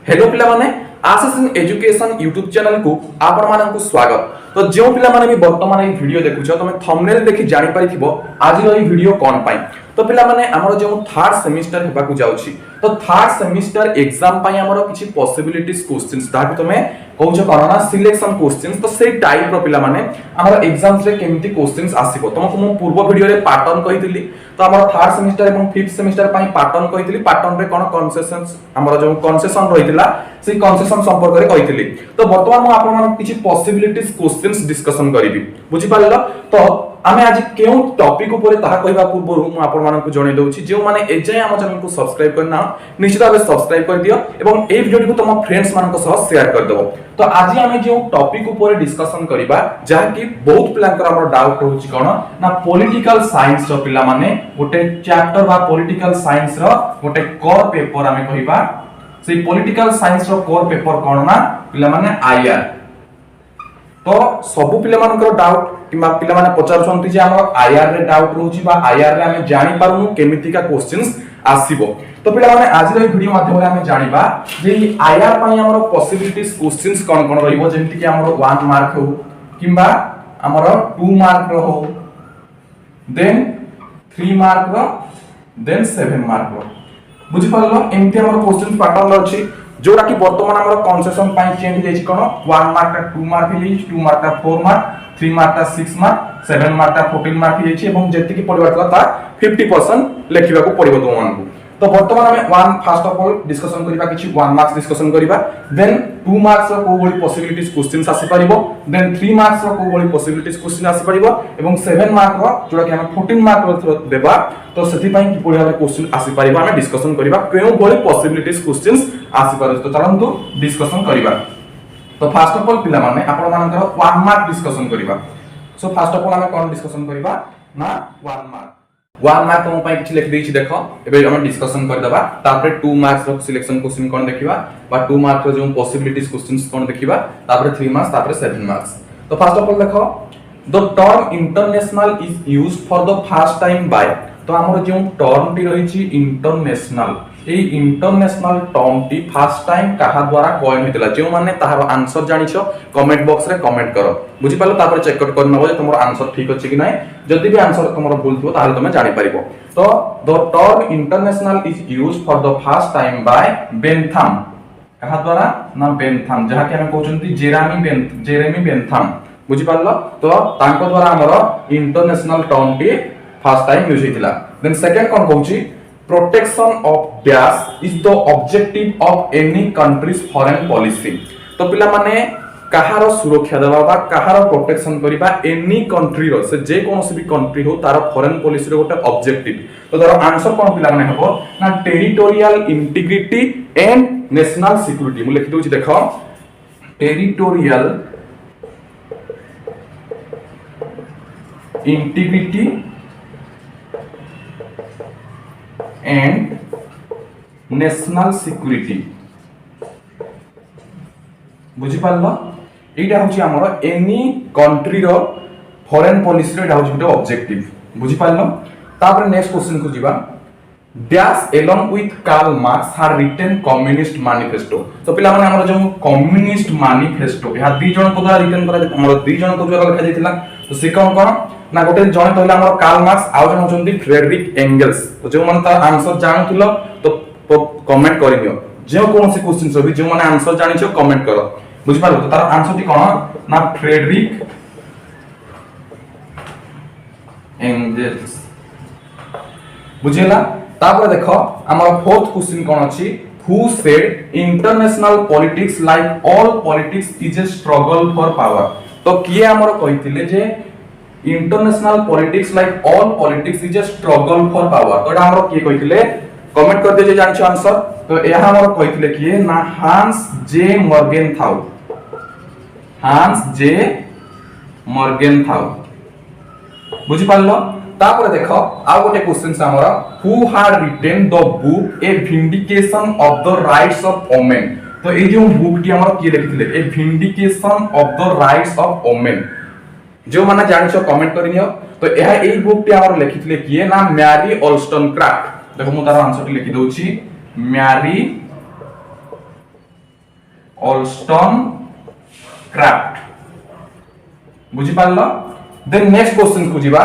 Hello पिला माने आसिस in education YouTube channel को आपण मानकु स्वागत। तो जो पिला माने भी वर्तमान এই ভিডিও দেখুছ তুমি थंबनेल देखि जानि पारिथिबो आज এই ভিডিও कोन पाई। तो पिला माने हमर जो थर्ड सेमिस्टर हेबाकु जाउछि तो थर्ड सेमिस्टर एग्जाम पाई हमर किछि पॉसिबिलिटीज क्वेश्चंस ताकि तुमे कहउछ करना सिलेक्शन क्वेश्चंस तो से टाइप रो पिला माने हमर एग्जाम्स रे केमिति क्वेश्चंस आसीबो तुमको मु पूर्व वीडियो रे पैटर्न कहितली। तो हमर थर्ड सेमिस्टर एवं फिफ्थ सेमिस्टर पाई पैटर्न कहितली पैटर्न रे कोन कंसेशंस हमर जो कंसेशन रहितला से कंसेशन संपर्क रे कहितली। तो वर्तमान मु आपन मन किछि पॉसिबिलिटीज क्वेश्चंस डिस्कशन करिवि बुझि पारलो। तो आमे आज केउ टॉपिक ऊपर ताहा कहबा पूर्व मु आपन मन को जणै दउछि जे माने एजाय हम चैनल को सब्सक्राइब करना निश्चित भाबे सब्सक्राइब कर दियो एवं ए वीडियो को तुम फ्रेंड्स मान को सह शेयर कर दबो। तो आज आमे जे टॉपिक ऊपर डिस्कशन करिबा जहा कि बहुत पिलांकर हमर डाउट होछि कोन ना पॉलिटिकल साइंस रो पिला माने गोटे चैप्टर बा पॉलिटिकल साइंस रो गोटे कोर पेपर आमे कहिबा से पॉलिटिकल साइंस रो कोर पेपर कोन ना पिला माने आईआर। तो सबु पिला मानकर डाउट किबा पिला माने पचारछंती जे हमर आईआर रे डाउट रहउची बा आईआर रे हमें जानि पारुनु केमिति का क्वेश्चंस आसीबो। तो पिला माने आज रे वीडियो माध्यम रे हमें जानिबा जे आईआर पई हमर पॉसिबिलिटीज क्वेश्चंस कोन कोन रहइबो जेंति कि हमर 1 मार्क हो किबा हमर 2 मार्क रो हो देन 3 मार्क रो देन 7 मार्क रो बुझि पारलो। एमति हमर क्वेश्चंस पैटर्न अछि जोरा कि वर्तमान हमर कंसेशन पाई चेंज जाई कोन 1 मार्क का 2 मार्क हे 2 मार्क का 4 मार्क 3 मार्क का 6 मार्क 7 मार्क का 14 मार्क हे छि एवं जेति कि पढिबातला ता 50% लेखिबा को पड़िबो तुमन। तो वर्तमान हमें one first of all discussion करिबा किछि 1 मार्क्स डिस्कशन करिबा देन 2 मार्क्स रो को बडी पॉसिबिलिटीज क्वेश्चंस आसी परिबो देन 3 मार्क्स रो को बडी पॉसिबिलिटीज क्वेश्चन आसी परिबो एवं 7 मार्क रो जोरा कि हम 14 मार्क रो देबा। तो सेति पई कि पढिबा क्वेश्चन आसी परिबो हमें डिस्कशन करिबा केउ बडी पॉसिबिलिटीज क्वेश्चंस आसी परस। तो चलंतु डिस्कशन करिबा। तो फर्स्ट ऑफ ऑल पिला माने आपण मानकर 1 मार्क डिस्कशन करिबा। सो फर्स्ट ऑफ ऑल हमें कोन डिस्कशन करिबा ना 1 मार्क 1 मार्क तुम पई किछ लिख देछि देखो एबे हम डिस्कशन कर दबा तापर 2 मार्क्स रो सिलेक्शन क्वेश्चन कोन देखिबा बा 2 मार्क्स रो जो पॉसिबिलिटीज क्वेश्चंस कोन देखिबा तापर 3 मार्क्स तापर 7 मार्क्स। तो फर्स्ट ऑफ ऑल देखो the term international is used for the first time by. तो हमर जो टर्म टी रही छि इंटरनेशनल ए इंटरनेशनल टर्म टी फर्स्ट टाइम कहा द्वारा कॉइन होइतला जो माने ताहार आंसर जानिछो कमेंट बॉक्स रे कमेंट करो बुझि पालो तापर चेक आउट कर नबो जे तमरो आंसर ठीक अछि कि नै जदि भी आंसर तमरो भूल थियो ताहाले तमे जानि परिबो। तो the term international is used for the first time by Bentham कहा द्वारा ना बेंथम जहा कि हम कहउचंती जेरेमी बेंथम बुझि पालो। तो तांको द्वारा हमरो इंटरनेशनल टर्म टी फर्स्ट टाइम यूज होइतिला। देन सेकंड कोन कहउची protection of dash is the objective of any country's foreign policy. तो पिला माने कहारो सुरक्षा देबा बा कहारो प्रोटेक्शन करिबा एनी कंट्री रो से जे कोनोसी भी कंट्री हो तार फॉरेन पॉलिसी रो गोटे ऑब्जेक्टिव। तो तार आंसर कोन पिला माने हबो ना territorial integrity and national security. मु लिखि दोछि देखो territorial integrity and national security बुझी पारलो। एटा होची हमर एनी कंट्री रो फॉरेन पॉलिसी रो एटा होची गोटे ऑब्जेक्टिव बुझी पारलो। तापर नेक्स्ट क्वेश्चन को जीवा dash along with Karl Marx had written Communist Manifesto. तो पिला माने हमर जो कम्युनिस्ट मैनिफेस्टो या दी जण को द्वारा रिटन करा हमर दी जण को द्वारा लिखा जायतिला। तो से कोन ना गोटे जण कहला हमर कार्ल मार्क्स आउ जण होचंती फ्रेडरिक एंगल्स। तो जो मन ता आंसर जानथिलो तो कमेंट करि दियो जे कोन से क्वेश्चन सब जे माने आंसर जानिछो कमेंट करो बुझि पारो। तो तार आंसर टी कोन ना फ्रेडरिक एंगल्स बुझिला। तापर देखो हमर फोर्थ क्वेश्चन कोन अछि who said international politics like all politics is a struggle for power. तो किए हमर कहितिले जे international politics like all politics is a struggle for power. तो हमर किए कहितिले कमेंट कर दे जे जानिछ आंसर। तो एहा हमर कहितिले किए ना हांस जे मॉर्गेनथाउ बुझि पारलो। तापर देखो आ गोटे क्वेश्चन से हमर who had written the book a vindication of the rights of women. तो ए जो बुक टी हमर की लिखिथिले a vindication of the rights of women जो माने जानिछो कमेंट करिनियो। तो एहा ए बुक टी हमर लिखिथिले किए ना मैरी ओल्स्टनक्राफ्ट। देखो मु तार आंसर टी लिखि दोछि मैरी Wollstonecraft बुझी पारलो। देन नेक्स्ट क्वेश्चन को जीवा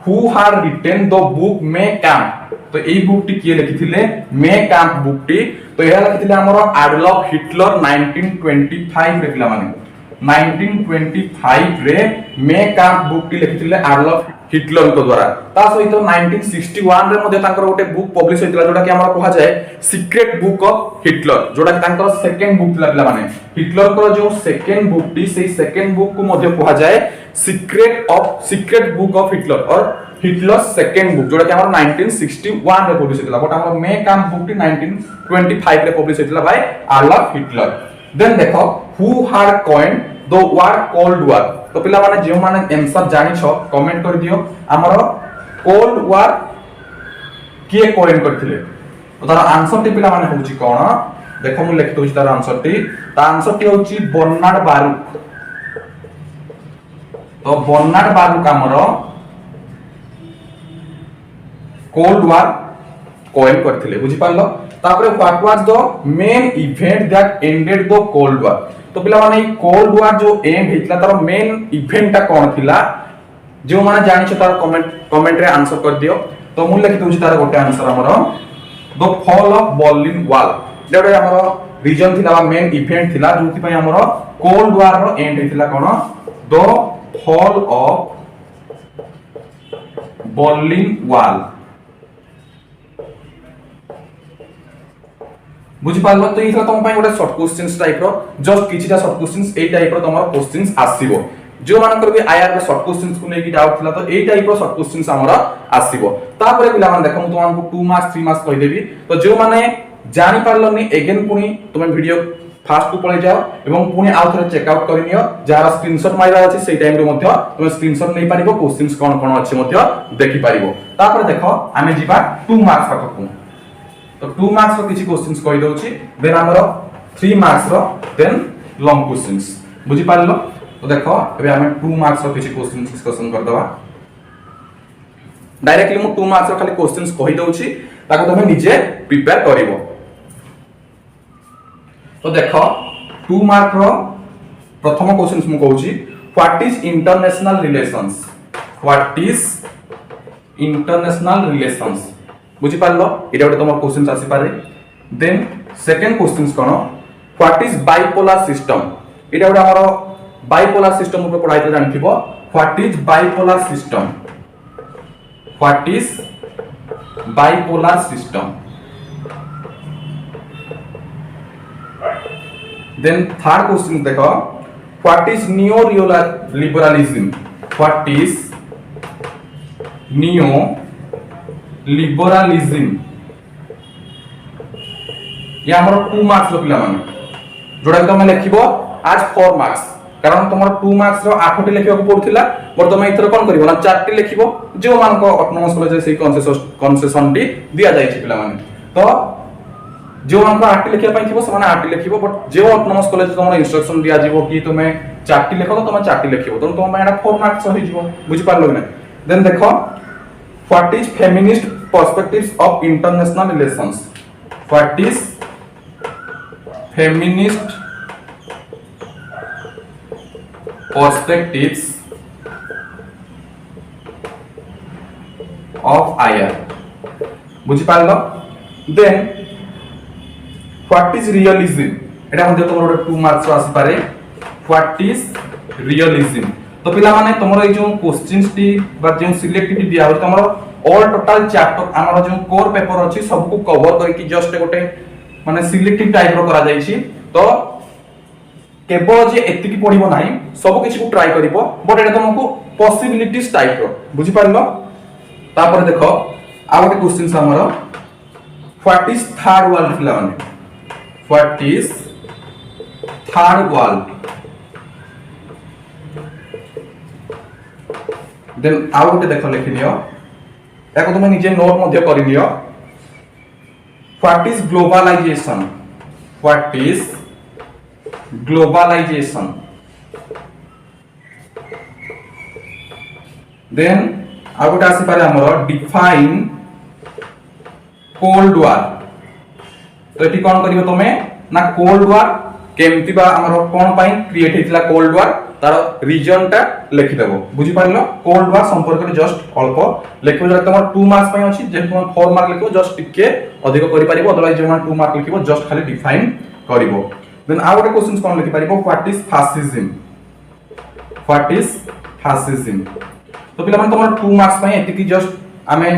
who had written the book Mein Kampf. तो एई बुक टी किए लिखिथिले मे कैम्प बुक टी। तो एहा लिखिथिले हमरो एडोल्फ हिटलर 1925 रे पिला माने 1925 रे मे कैम्प बुक टी लिखिथिले एडोल्फ हिटलर को द्वारा। ता सहित 1961 रे मध्ये तांकर गोटे बुक पब्लिश होइतिला जोटा कि हमरा कहा जाय सीक्रेट बुक ऑफ हिटलर, जोटा कि तांकर सेकंड बुक थिला पिला माने हिटलर को जो सेकंड बुक टी सेही सेकंड बुक को मध्ये कहा जाय सीक्रेट बुक ऑफ हिटलर और हिटलर सेकंड बुक, जोटा कि हमरा 1961 रे पब्लिश होइतिला। बट हमरा मे कैम्प बुक टी 1925 रे पब्लिश होइतिला बाय एडोल्फ हिटलर। देन देखो who had coined the word cold war. तो पिला माने जे माने आंसर जानि छ कमेंट कर दियो हमरो कोल्ड वॉर किए कॉइन करथिले। तो तार आंसर टी पिला माने होउची कोन देखो मु लिखि दोछि तार आंसर टी। ता आंसर टी होउची बर्नार्ड बारुक। तो बर्नार्ड बारुक हमरो कोल्ड वॉर कॉइन करथिले बुझी पारलो। तापरे what was the main event that ended the cold war. तो पिला माने कोल्ड वॉर जो एंड हेतला तार मेन इवेंट ता कोन थिला जो माने जानि छ तार कमेंट रे आंसर कर दियो। तो मु लिखि दोछि तार गोटे आंसर हमरो the fall of Berlin wall. जेडे हमरो रीजन थिला मेन इवेंट थिला जोथि पय हमरो कोल्ड वॉर रो एंड हेतला कोन the fall of Berlin wall बुझी पारलो। तो इथला तुम पय गोटे शॉर्ट क्वेश्चंस टाइप रो जस्ट किछिटा शॉर्ट क्वेश्चंस एई टाइप रो तमरो क्वेश्चंस आसीबो। जो मानकर भी आईआर रे शॉर्ट क्वेश्चंस को लेके डाउट थिला तो एई टाइप रो शॉर्ट क्वेश्चंस हमरा आसीबो। तापरे पिला माने देखो तुम हमको 2 मार्क्स 3 मार्क्स कहि देबी। तो जो माने जानि पारलोनी अगेन पुनी तुम वीडियो फास्ट को पळे जाओ एवं पुनी आउ थरे चेक आउट करिनियो जार स्क्रीनशॉट मारिबा अछि सेई टाइम रे मध्ये तुम स्क्रीनशॉट नै पारिबो क्वेश्चंस कोन कोन अछि मध्ये देखि पारिबो। तापरे देखो आमे जिबा 2 मार्क्स पाखकु। तो 2 मार्क्स रो किछि क्वेश्चंस कहि दउछि देन हमरो 3 मार्क्स रो देन लॉन्ग क्वेश्चंस बुझी पारलो। तो देखो एबे हमें 2 मार्क्स रो किछि क्वेश्चंस डिस्कशन कर दवा। डायरेक्टली मु 2 मार्क्स रो खाली क्वेश्चंस कहि दउछि ताको तुम निजे प्रिपेयर करिवो। तो देखो 2 मार्क रो प्रथम क्वेश्चंस मु कहउछि what is international relations. What is international relations बुझी पारलो एटा गोटे तुम क्वेश्चंस आसी पारे। देन सेकंड क्वेश्चंस कोन व्हाट इज बाइपोलर सिस्टम। एटा गोटे हमरो बाइपोलर सिस्टम ऊपर पढाइते जानिथिबो what is bipolar system. What is bipolar system. Then third question देखो what is neo liberalism. What is neo liberalism. ये हमरो 2 मार्क्स रो पिला माने जोडा कि तुम लिखिबो आज 4 मार्क्स कारण तुमर 2 मार्क्स रो 8 टी लिखिबो पड़थिला पर तुम इथर कोन करिवो ना 4 टी लिखिबो जो मान को ऑटोनोमस कॉलेज से कंसेशन टी दिया जाय छि पिला माने। तो जो मान को 8 टी लिखिया पई थिबो समान 8 टी लिखिबो बट जो ऑटोनोमस कॉलेज तुमर इंस्ट्रक्शन दिया जिवो कि तुमे 4 टी लिखो तो तुम 4 टी लिखिबो तो तुम एटा 4 मार्क्स होई जिवो बुझि पारलो ना। देन देखो what is feminist perspectives of international relations। What is feminist perspectives of IR बुझी पारलो। देन व्हाट इज रियलिज्म एटा मध्ये तमरो 2 मार्क्स आसी पारे व्हाट इज रियलिज्म। तो पिला माने तमरो ए जो क्वेश्चंस टी बा जो सिलेक्टिव दिया हो तमरो ऑल टोटल चैप्टर हमर जो कोर पेपर अछि सब को कवर करके जस्ट गोटे माने सिलेक्टिव टाइप रो करा जाई छी। तो केवल जे एति की पढिबो नाही सब किछि को ट्राई करिवो बट एटा तुमको पॉसिबिलिटीज टाइप रो बुझी पारलो। तापर देखो आ गोटे क्वेश्चन हमर व्हाट इज थर्ड वर्ल्ड पिला माने what is third world. Then आ गोटे देखो लिखि दियो ताको तुम निजे नोट मध्ये करि दियो what is globalisation. What is globalisation. Then आ गोटे आसी पारे हमर डिफाइन कोल्ड वॉर। तो एटी कोन करिवो तमे ना कोल्ड वॉर केमती बा हमर कोन पाई क्रिएट हेतिला कोल्ड वार तार रीजन टा लिखि देबो बुझि पारलो कोल्ड वार संपर्क रे जस्ट अल्प लिखिबो जब तमर 2 मार्क्स पाई अछि जे तुम 4 मार्क लिखिबो जस्ट टिके अधिक करि पारिबो अदरवाइज जे 2 मार्क लिखिबो जस्ट खाली डिफाइन करिवो देन आ गोटे क्वेश्चन कोन लिखि पारिबो व्हाट इज फासिज्म तो पिला मन तमर 2 मार्क्स पाई एतिकी जस्ट आमे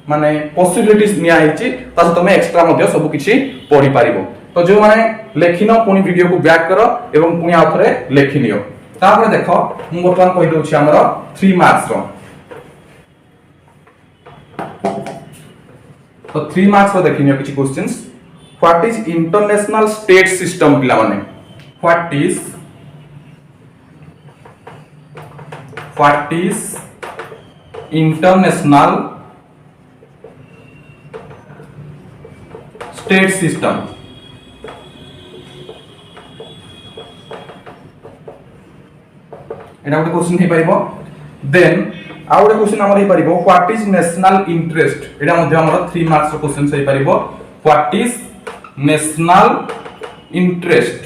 माने पॉसिबिलिटीज निया हिची तास तमे एक्स्ट्रा मध्ये सब किछि पढि पारिबो तो जो माने लेखिनो पुनी वीडियो को बैक करो एवं पुनी आउथरे लेखि लियो तापर देखो मु बर्तमान कहि दोछि हमर 3 मार्क्स रो तो 3 मार्क्स रो देखिनियो किछि questions what is international state system पिला माने what is international state system एटा गोटे क्वेश्चन हे पाइबो देन आ गोटे क्वेश्चन हमर हे पाइबो व्हाट इज नेशनल इंटरेस्ट एटा मध्ये हमर 3 मार्क्स रो क्वेश्चन हे पाइबो what is national interest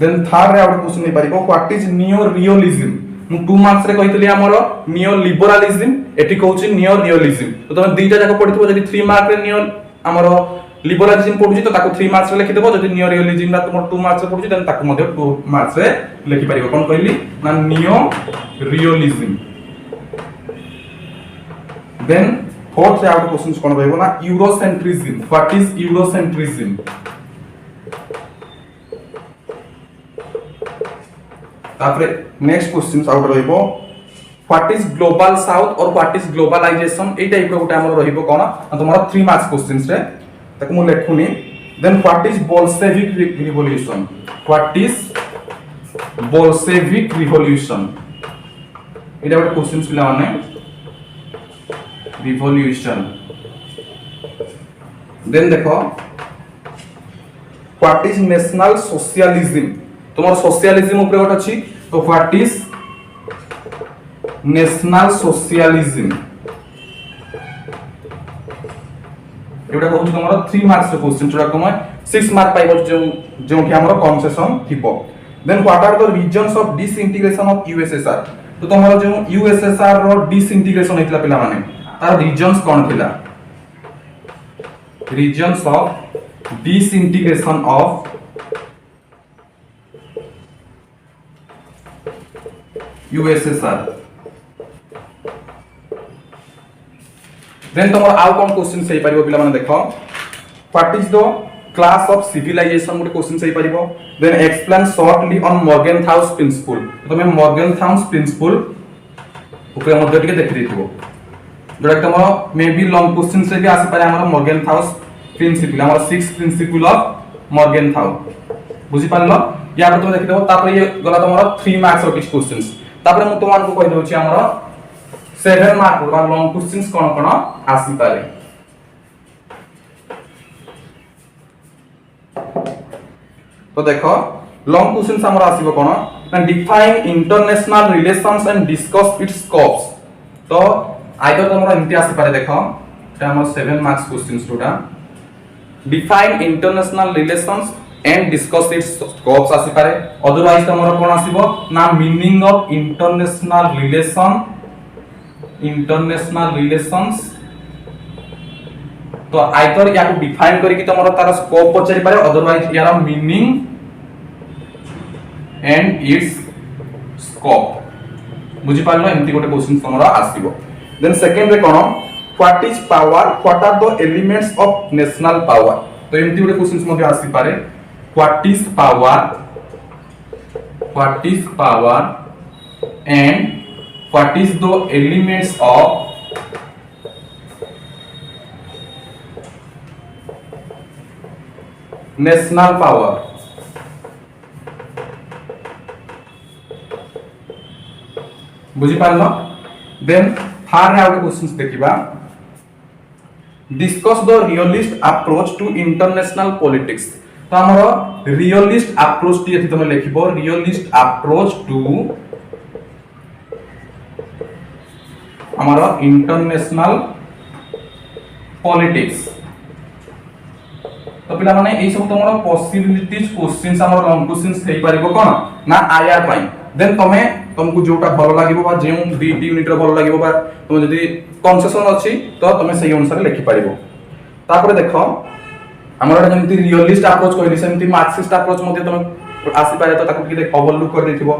then third रे आ गोटे क्वेश्चन हे पाइबो व्हाट इज नियो रियलिज्म मु 2 मार्क्स रे कहितली हमर नियो लिबरलिज्म एटी कहउची नियो रियलिज्म तो तमे दुईटा जाक पढितबो जदि 3 मार्क रे नियो हमर लिबरलिज्म पढुची तो ताको 3 मार्क्स रे लिखि देबो जदि नियो रियलिज्म ना तुम 2 मार्क्स रे पढुची देन ताको मध्ये 2 मार्क्स रे लिखि परिबो कोन कहली ना नियो रियलिज्म देन फोर्थ रे आउट क्वेश्चंस कोन रहइबो ना यूरोसेंट्रिज्म व्हाट इज यूरोसेंट्रिज्म तापरे नेक्स्ट क्वेश्चंस आउट रहइबो व्हाट इज ग्लोबल साउथ और व्हाट इज ग्लोबलाइजेशन ए टाइप रो गोटे हमर रहइबो कोन तमरा 3 मार्क्स क्वेश्चंस रे ताको मु लेखुनी then what is Bolshevik revolution what is Bolshevik revolution एटा गोटे क्वेश्चंस पिला माने रिवॉल्यूशन देन देखो व्हाट इज नेशनल सोशलिज्म तुमर सोशलिज्म ऊपर गोटे अछि तो व्हाट इज नेशनल सोशलिज्म एटा कहू तुमर 3 मार्क्स रो क्वेश्चन जोडा तुम 6 मार्क पाइबो जो कि हमर कंसेशन थिबो then what are the reasons of disintegration of USSR तो तुमर जो यूएसएसआर रो डिसइंटीग्रेशन हेतला पिला माने तार रीजंस कोन थिला reasons of disintegration of USSR then तुम आउ कोन क्वेश्चन सही परिबो पिला माने देखो what is the clash of civilisation गोटे क्वेश्चन सही परिबो then explain shortly on Morgenthau's principle तो तुम मॉर्गनथाउस प्रिंसिपल ऊपर मध्ये टिके देखि देथिबो जोटा तुम मे बी लॉन्ग क्वेश्चन से भी आसी पारे हमर मॉर्गनथाउस प्रिंसिपल हमर 6 प्रिंसिपल ऑफ मॉर्गनथाउस बुझि पारलो या पर तुम देखि देबो तापर ये गला तुमर 3 मार्क्स और किछ क्वेश्चंस तापर मु तुमन को कहि दउची हमर 7 मार्क और लॉन्ग क्वेश्चंस कोन कोन आसी पारे तो देखो लॉन्ग क्वेश्चंस हमर आसीबो कोन ना define international relations and discuss its scopes तो आइदर तुमरा इनते आसी पारे देखो से हमर 7 मार्क्स क्वेश्चंस टोटा define international relations and discuss its scopes आसी पारे अदरवाइज तुमरा कोन आसीबो ना मीनिंग ऑफ इंटरनेशनल रिलेशंस तो आइदर या को डिफाइन करी कि तुमरा तार स्कोप पचरी पारे अदरवाइज यार मीनिंग एंड इट्स स्कोप बुझी पारलो एमती गोटे क्वेश्चन तुमरा आसीबो देन सेकंड रे कोन what is power what are the elements of national power तो एमती गोटे क्वेश्चन मध्ये आसी पारे what is power and what is the elements of national power बुझी पारलो देन थर्ड आउट क्वेश्चंस देखिबा discuss the realist approach to international politics तो हमर रियलिस्ट अप्रोच टी एथि तमे लिखिबो रियलिस्ट अप्रोच टू हमर इंटरनेशनल पॉलिटिक्स तो पिला माने एई सब तमरो पॉसिबिलिटीज क्वेश्चंस हमर लॉन्ग क्वेश्चंस हेई परिबो कोन ना आईआर पाई देन तुमको जोटा भल लागिबो बा जे डीटी यूनिट रो भल लागिबो बा तुम जदी कंसेशन अछि तो तुम सही अनुसार लिखि परिबो तापर देखो हमर जेमति रियलिस्ट अप्रोच कहली सेमति मार्क्सिस्ट अप्रोच मध्ये तुम आसी पारे तो ताकू कि ओवरलुक कर देथिबो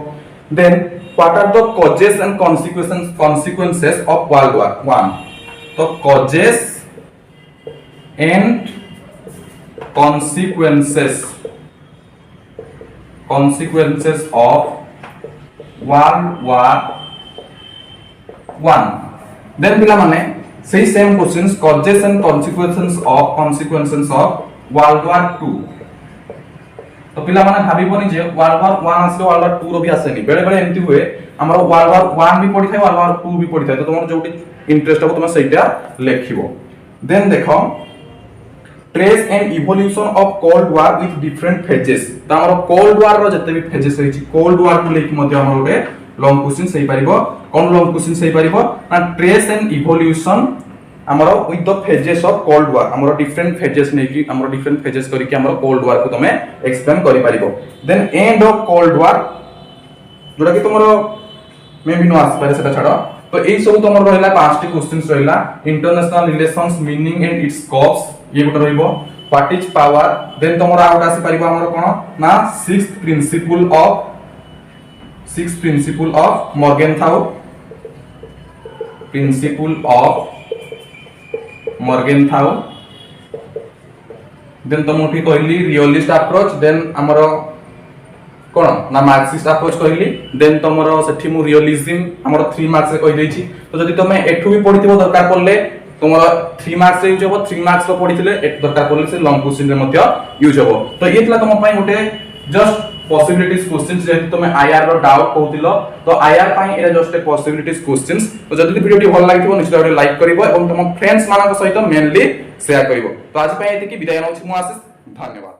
then what are the causes and consequences of World War 1 तो causes and consequences of World War 1 then पिला माने सही same questions causes and consequences of World War 2 तो पिला माने भाबिबोनी जे World War 1 आसले World War 2 रो भी आसेनी बेले बेले एमती हुए हमर World War 1 भी पढि थाय World War 2 भी पढि थाय तो तुमर जोटी इंटरेस्ट हो तुम सेटा लेखिबो देन देखो trace and evolution of cold war with different phases तो हमर कोल्ड वार रो जते भी फेजेस रही कोल्ड वार को लेके मध्ये हमर ओटे लॉन्ग क्वेश्चन सही परिबो कोन लॉन्ग क्वेश्चन सही परिबो ना ट्रेस एंड इवोल्यूशन हमर with the phases of cold वार हमर डिफरेंट फेजेस नै कि हमर डिफरेंट फेजेस करी कि हमर कोल्ड वार को तमे एक्सप्लेन करि परिबो then end of cold war जोटा कि तुमरो मे भी नो आस पारे सेटा छाडो तो एई सब तुमर रहला पांचटी क्वेश्चंस रहला international relations meaning and its scopes ये गुट रहइबो व्हाट इज पावर देन तुमर आउट आसी परिबो हमर कोन ना sixth principle of Morgenthau then तुमठी कहली रियलिस्ट अप्रोच देन हमर कोन ना मार्क्सिस्ट अप्रोच कहली देन तुमर सेठी मु रियलिज्म हमर 3 मार्क्स रे कहि दैछि तो जदि तुमे एठु भी पढिथिबो दरकार पड़ले तुमर 3 मार्क्स रे यूज हो 3 मार्क्स रो पढिथिले एक दरकार पड़ले से लॉन्ग क्वेश्चन रे मध्य यूज हो तो एतला तुम पई गोटे जस्ट पॉसिबिलिटीज क्वेश्चंस जे तुमे आईआर रो डाउट कहतिलो तो आईआर पई era just a possibilities questions तो जदि वीडियो टी भल लागिथिबो निश्चित भाबे लाइक करिवो एवं तुम फ्रेंड्स मानक सहित मेनली शेयर करिवो तो आज पई एति की विदाय नउछि मु आशीष धन्यवाद।